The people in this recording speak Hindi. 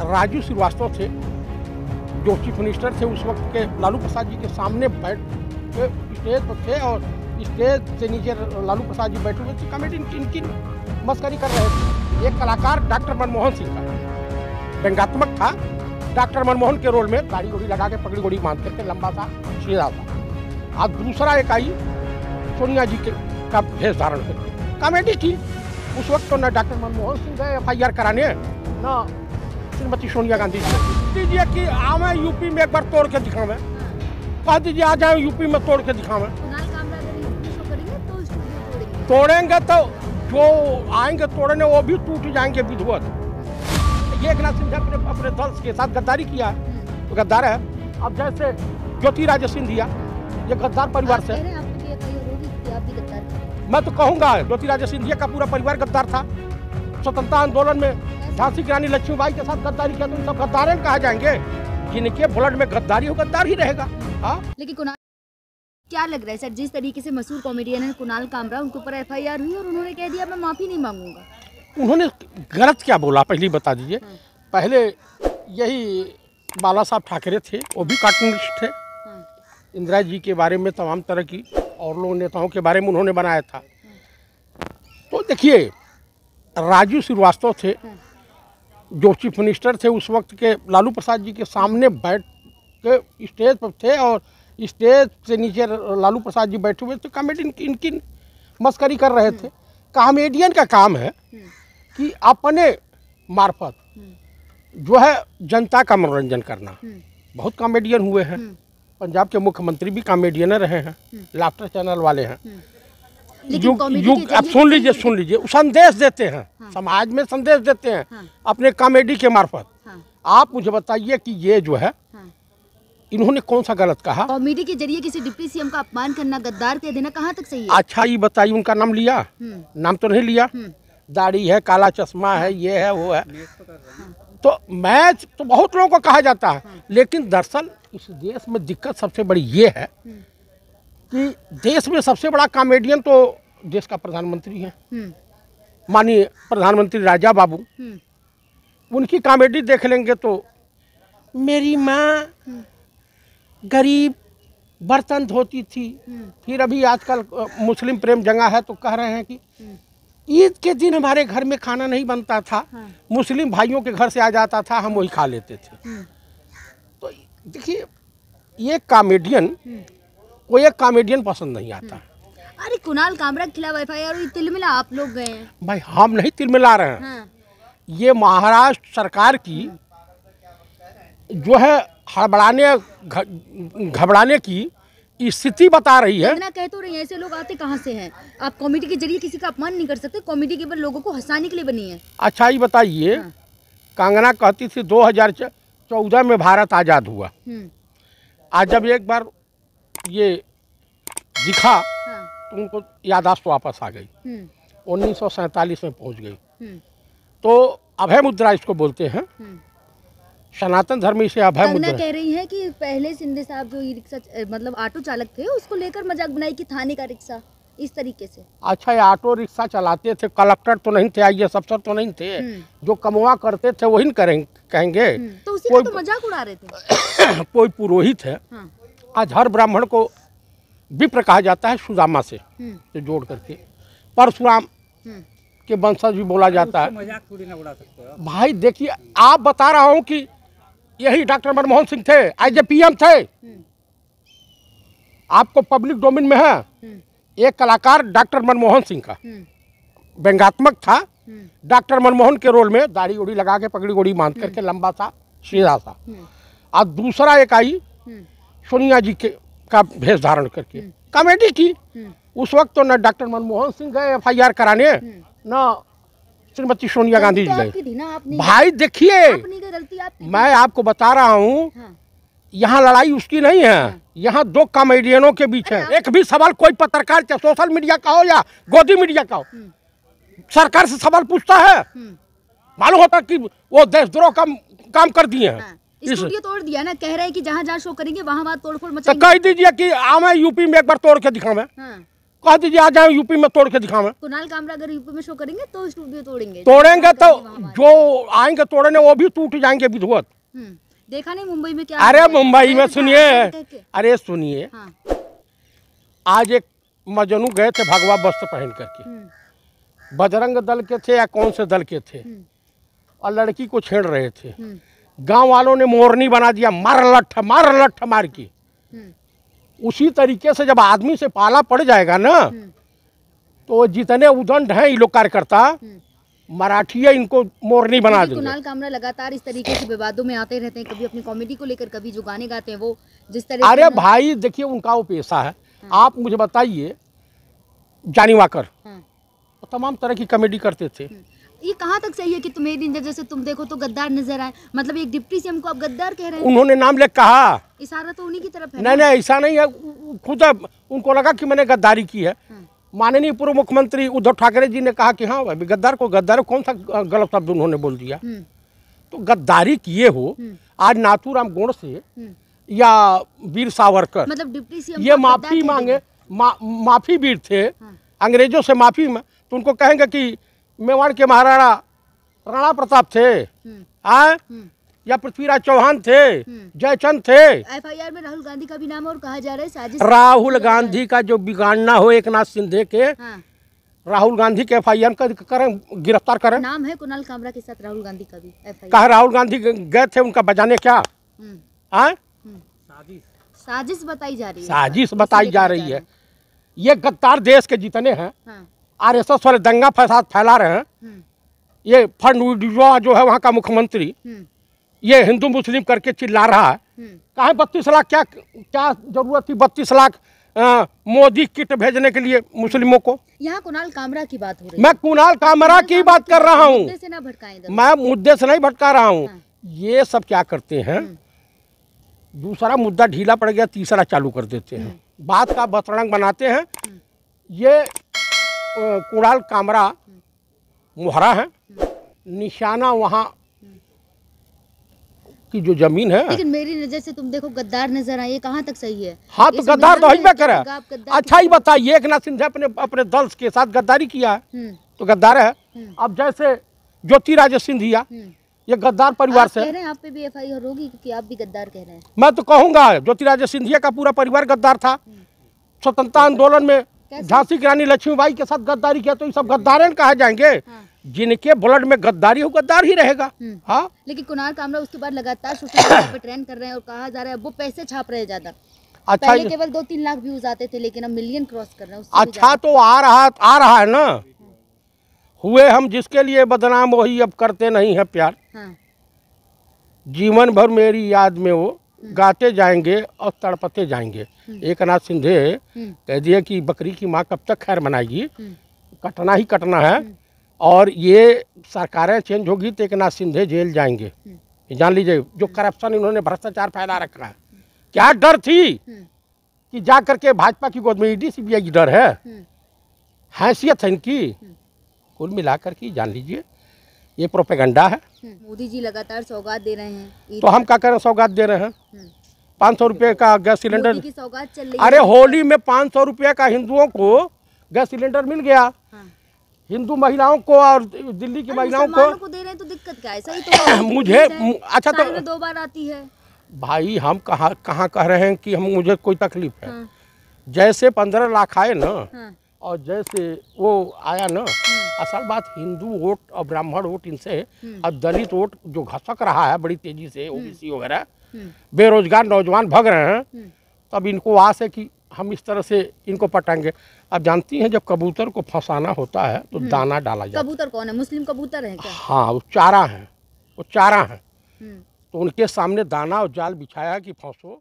राजू श्रीवास्तव थे जो चीफ मिनिस्टर थे उस वक्त के, लालू प्रसाद जी के सामने बैठ के स्टेज पर थे और स्टेज से नीचे लालू प्रसाद जी बैठे हुए थे। कमेटी इनकी मस्करी कर रहे थे। एक कलाकार डॉक्टर मनमोहन सिंह का व्यंग्यात्मक था, डॉक्टर मनमोहन के रोल में दाढ़ी गोड़ी लगा के पगड़ी गोड़ी बांध करके लंबा सा सीधा था। अब दूसरा एक आई सोनिया जी का भेष धारण करके कमेटी थी। उस वक्त तो न डॉक्टर मनमोहन सिंह गए FIR कराने, न श्रीमती सोनिया गांधी जी। दीजिए कि आवे यूपी में एक बार तोड़ के दिखावे, कह दीजिए आ जाए यूपी में तोड़ के दिखावे। तोड़ेंगे तो जो आएंगे तोड़ने वो भी टूट जाएंगे विधिवत। ये एक नाथ सिंधिया अपने दल के साथ गद्दारी किया है तो गद्दार है। अब जैसे ज्योतिरादित्य सिंधिया ये गद्दार परिवार से, मैं तो कहूँगा ज्योतिरादित्य सिंधिया का पूरा परिवार गद्दार था। स्वतंत्रता आंदोलन में झांसी की रानी लक्ष्मीबाई के साथ गद्दारी किया तो सब गद्दार कहा जाएंगे। जिनके ब्लड में गद्दारी हो गद्दार ही रहेगा। लेकिन कुणाल क्या लग रहा है सर, जिस तरीके से मशहूर कॉमेडियन है कुणाल कामरा, उनके ऊपर FIR हुई और उन्होंने कह दिया मैं माफी नहीं मांगूंगा। उन्होंने गलत क्या बोला पहले बता दीजिए। पहले यही बाला साहब ठाकरे थे, वो भी कार्टूनिस्ट थे। इंदिरा जी के बारे में तमाम तरह की और लोग नेताओं के बारे में उन्होंने बनाया था। तो देखिए राजू श्रीवास्तव थे जो चीफ मिनिस्टर थे उस वक्त के, लालू प्रसाद जी के सामने बैठ के स्टेज पर थे और स्टेज से नीचे लालू प्रसाद जी बैठे हुए थे। कमेटी इनकी मस्करी कर रहे थे। कॉमेडियन का काम है कि अपने मार्फत जो है जनता का मनोरंजन करना। बहुत कॉमेडियन हुए हैं, पंजाब के मुख्यमंत्री भी कॉमेडियन रहे हैं, लाफ्टर चैनल वाले हैं। अब सुन लीजिए संदेश देते हैं, समाज में संदेश देते हैं अपने कॉमेडी के मार्फत। आप मुझे बताइए कि ये जो है इन्होंने कौन सा गलत कहा? कॉमेडी के जरिए किसी डिप्टी CM का अपमान करना, गद्दार कह देना कहाँ तक सही है? अच्छा ये बताइए उनका नाम लिया? नाम तो नहीं लिया। दाढ़ी है, काला चश्मा है, ये है वो है। तो मैं तो बहुत लोगों को कहा जाता है, लेकिन दरअसल इस देश में दिक्कत सबसे बड़ी ये है कि देश में सबसे बड़ा कॉमेडियन तो देश का प्रधानमंत्री है, माननीय प्रधानमंत्री राजा बाबू। उनकी कॉमेडी देख लेंगे तो मेरी माँ गरीब बर्तन धोती थी। फिर अभी आजकल मुस्लिम प्रेम जंगा है तो कह रहे हैं कि ईद के दिन हमारे घर में खाना नहीं बनता था, मुस्लिम भाइयों के घर से आ जाता था, हम वही खा लेते थे। तो देखिए ये कॉमेडियन को एक कॉमेडियन पसंद नहीं आता। अरे कुणाल कामरा के खिलाफ FIR हुई, तिलमिला आप लोग गए हैं। भाई हम नहीं तिलमिला रहे हैं। ये महाराष्ट्र सरकार की जो है हड़बड़ाने घबराने की स्थिति बता रही है। इतना कह तो रही है, ऐसे लोग आते कहाँ से हैं? आप कॉमेडी के जरिए किसी का अपमान नहीं कर सकते। कॉमेडी केवल लोगों को हंसाने के लिए बनी है। अच्छा ये बताइए, कंगना कहती थी 2014 में भारत आज़ाद हुआ। आज जब एक बार ये दिखा तो उनको याददाश्त वापस आ गई। 1947 में पहुंच गई। तो अभय मुद्रा इसको बोलते हैं, सनातन धर्म से अभय मुद्रा। कह रही है कि पहले शिंदे साहब जो ई रिक्शा मतलब ऑटो चालक थे उसको लेकर मजाक बनाई कि थाने का रिक्शा इस तरीके से। अच्छा ये ऑटो रिक्शा चलाते थे, कलेक्टर तो नहीं थे, IAS अफसर तो नहीं थे। जो कमवा करते थे वही कहेंगे। तो उसी का तो मजाक उड़ा रहे थे। कोई पुरोहित है। आज हर ब्राह्मण को विप्र कहा जाता है सुदामा से जोड़ करके। परशुराम के वंशज भी बोला जाता है। मजाक थोड़ी ना उड़ा सकते हो भाई। देखिए आप बता रहा हूँ कि यही डॉक्टर मनमोहन सिंह थे, IJ PM थे। आपको पब्लिक डोमेन में है। एक कलाकार डॉक्टर मनमोहन सिंह का व्यंग्यात्मक था, डॉक्टर मनमोहन के रोल में दाढ़ी गोड़ी लगा के पगड़ी गोड़ी बांध करके लंबा सा सीधा सा। अब दूसरा एक आई सोनिया जी का भेष धारण करके कॉमेडी की। उस वक्त तो न डॉक्टर मनमोहन सिंह गए FIR कराने, न श्रीमती सोनिया गांधी जी गए। भाई देखिए मैं आपको बता रहा हूँ यहाँ लड़ाई उसकी नहीं है, यहाँ दो कॉमेडियनों के बीच है। एक भी सवाल कोई पत्रकार चाहे सोशल मीडिया का हो या गोदी मीडिया का हो, सरकार से सवाल पूछता है, मालूम होता कि वो देशद्रोह का काम कर दिए हैं। स्टूडियो तोड़ दिया ना, कह रहे हैं कि जहाँ जहाँ शो करेंगे वहाँ वहाँ तोड़फोड़ मचाएंगे। तो कह दीजिए कि आवे यूपी में एक बार तोड़ के दिखावे, कह दीजिए आ जाए यूपी में तोड़ के दिखावे। कुणाल कामरा अगर यूपी में शो करेंगे तो स्टूडियो तोड़ेंगे तो जो आएंगे तोड़ने वो भी टूट जाएंगे विधिवत। देखा नहीं मुंबई में क्या? अरे मुंबई में सुनिए, अरे सुनिए, आज एक मजनू गए थे भगवा वस्त्र पहन करके, बजरंग दल के थे या कौन से दल के थे, और लड़की को छेड़ रहे थे। गांव वालों ने मोरनी बना दिया, मार लठ मार की। उसी तरीके से जब आदमी से पाला पड़ जाएगा ना, तो जितने उदंड हैं ये लोग कार्यकर्ता मराठी है, इनको मोरनी बना देंगे। कुणाल कामरा लगातार इस तरीके से विवादों में आते रहते हैं, कभी अपनी कॉमेडी को लेकर, कभी जो गाने गाते हैं वो जिस तरह। अरे भाई देखिए, उनका वो पेशा है। आप मुझे बताइए, जानी वाकर तमाम तरह की कॉमेडी करते थे। ये कहाँ तक सही है कि तुम्हें दिन जैसे तुम देखो तो गद्दार नजर आए? मतलब एक डिप्टी सीएम को आप गद्दार कह रहे हैं? उन्होंने नाम लेकर कहा, इशारा तो उन्हीं की तरफ है। नहीं ऐसा नहीं है, खुद उनको लगा कि मैंने गद्दारी की है। माननीय पूर्व मुख्यमंत्री उद्धव ठाकरे जी ने कहा कि हाँ भाई, गद्दार को गद्दार, कौन सा गलत शब्द उन्होंने बोल दिया। तो गद्दारी किए हो आज नाथूराम गोडसे या वीर सावरकर, मतलब डिप्टी सीएम ये माफी मांगे, माफी वीर थे, अंग्रेजों से माफी में, तो उनको कहेंगे कि मेवाड़ के महाराणा राणा प्रताप थे या पृथ्वीराज चौहान थे, जयचंद थे। एफआईआर में राहुल गांधी का भी नाम और कहा जा रहा है साजिश। राहुल गांधी का जो बिगाड़ना हो एक नाथ शिंदे के, राहुल गांधी के एफआईआर करें, गिरफ्तार करें। नाम है कुणाल कामरा के साथ राहुल गांधी का भी एफआईआर। कहा राहुल गांधी गए थे उनका बजाने, क्या साजिश बताई जा रही है? साजिश बताई जा रही है। ये गद्दार देश के जितने हैं, आरएसएस वाले दंगा फसाद फैला रहे हैं, ये फडणवीस जो है वहाँ का मुख्यमंत्री, ये हिंदू मुस्लिम करके चिल्ला रहा है। कहाँ 32 लाख, क्या जरूरत थी 32 लाख मोदी किट भेजने के लिए मुस्लिमों को? यहाँ कुणाल कामरा की बात हो रही है। मैं कुणाल कामरा की बात कर रहा हूँ, मुद्दे से ना भटकाएं। मैं मुद्दे से नहीं भटका रहा हूँ। ये सब क्या करते हैं, दूसरा मुद्दा ढीला पड़ गया, तीसरा चालू कर देते हैं, बात का बतरंग बनाते हैं। ये कुणाल कामरा मोहरा है, निशाना वहाँ की जो जमीन है। लेकिन मेरी नजर से तुम देखो गद्दार नजर आए, कहाँ तक सही है? हाँ तो गद्दार तो ही करे। अच्छा ही बताइए, एक नाथ शिंदे अपने दल के साथ गद्दारी किया है तो गद्दार है। अब जैसे ज्योतिरादित्य सिंधिया, ये गद्दार परिवार से। कह रहे हैं आप पे भी एफआईआर होगी क्योंकि आप भी गद्दार कह रहे हैं। मैं तो कहूँगा ज्योतिरादित्य सिंधिया का पूरा परिवार गद्दार था। स्वतंत्रता आंदोलन में झांसी की रानी लक्ष्मीबाई के साथ गद्दारी किया, तो ये सब गद्दार कहा जाएंगे। जिनके ब्लड में गद्दारी हो, गद्दार ही रहेगा। हाँ, लेकिन कुणाल कामरा उसके बाद लगातार सोशल मीडिया पे ट्रेंड कर रहे हैं और कहा जा रहा है वो पैसे छाप रहे हैं ज्यादा। अच्छा, पहले केवल 2-3 लाख व्यूज आते थे, लेकिन अब मिलियन क्रॉस कर रहे हैं। अच्छा तो आ रहा है ना। हुए हम जिसके लिए बदनाम वही अब करते नहीं है प्यार। जीवन भर मेरी याद में वो गाते जाएंगे और तड़पते जाएंगे। एक नाथ शिंदे कह दिए कि बकरी की माँ कब तक खैर मनाएगी, कटना ही कटना है। और ये सरकारें चेंज होगी तो एक नाथ शिंदे जेल जाएंगे, जान लीजिए। जो करप्शन इन्होंने भ्रष्टाचार फैला रखा है, क्या डर थी कि जा करके भाजपा की गोद में ईडी सीबीआई की डर है, हैसियत है इनकी। कुल मिलाकर के जान लीजिए ये प्रोपेगेंडा है। मोदी जी लगातार सौगात दे रहे हैं, तो हम क्या करें, सौगात दे रहे हैं। 500 रुपये का गैस सिलेंडर की सौगात चल रही है। अरे होली में 500 रुपये का हिंदुओं को गैस सिलेंडर मिल गया। हिंदू महिलाओं को और दिल्ली की महिलाओं को दे रहे हैं, तो दिक्कत क्या है? सही तो मुझे अच्छा तो 2 बार आती है भाई। हम कहाँ कह रहे हैं कि हम मुझे कोई तकलीफ है। जैसे 15 लाख आए ना, और जैसे वो आया ना, असल बात हिंदू वोट और ब्राह्मण वोट इनसे, और दलित वोट जो घसक रहा है बड़ी तेजी से, ओबीसी वगैरह, बेरोजगार नौजवान भग रहे हैं, तब इनको आस है कि हम इस तरह से इनको पटाएंगे। अब जानती हैं जब कबूतर को फंसाना होता है तो दाना डाला जाता है। कबूतर कौन है? मुस्लिम कबूतर है क्या? हाँ, वो चारा है, तो उनके सामने दाना और जाल बिछाया कि फंसो।